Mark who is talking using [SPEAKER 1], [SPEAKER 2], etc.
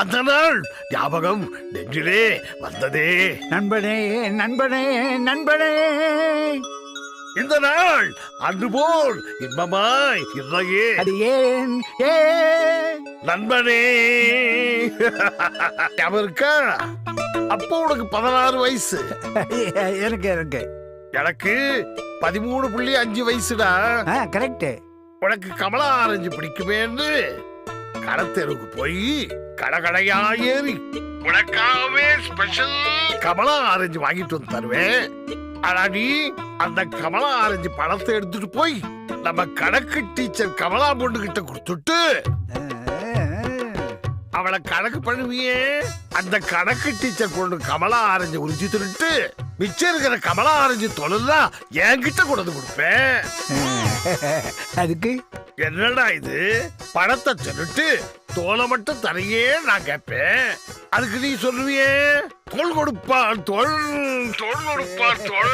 [SPEAKER 1] அந்த நாள் ஞாபகம் நெஞ்சிலே வந்ததே.
[SPEAKER 2] நண்பனே நண்பனே நண்பனே,
[SPEAKER 1] இந்த நாள் அன்று போல் இன்பமாய் இல்லையே.
[SPEAKER 2] அது ஏன் ஏன்
[SPEAKER 1] நண்பனே ஞாபகம் இருக்கா? அப்போ உனக்கு 16 வயசு,
[SPEAKER 2] எனக்கு எனக்கு
[SPEAKER 1] எனக்கு 13.5 வயசுடா.
[SPEAKER 2] கரெக்ட்.
[SPEAKER 1] உனக்கு கமலா ஆரஞ்சு பிடிக்குமேன்னு கடத்தெருக்கு போய் கடகடையா ஏறி உனக்காகவே ஸ்பெஷல் கமலா ஆரஞ்சு வாங்கிட்டு வந்து தருவேன். ஆனா நீ அந்த கமலா ஆரஞ்சு பழத்தை எடுத்துட்டு போய் நம்ம கணக்கு டீச்சர் கமலா பொண்ணு கிட்ட கொடுத்துட்டு அவளை கணக்கு பண்ணுவியே. அந்த கணக்கு டீச்சர் பொண்ணு கமலா ஆரஞ்சு உறிஞ்சி திருட்டு மிச்சம் இருக்கிற கமலா ஆரஞ்சு தொழிலாம் என்கிட்ட கொண்டு கொடுப்பேன்.
[SPEAKER 2] அதுக்கு
[SPEAKER 1] என்னடா இது, பணத்தை திருட்டு தோலை மட்டும் தரையே நான் கேட்பேன். அதுக்கு நீ சொல்லுவியே தோல் கொடுப்பார் தோல், தோல் கொடுப்பார் தோல்.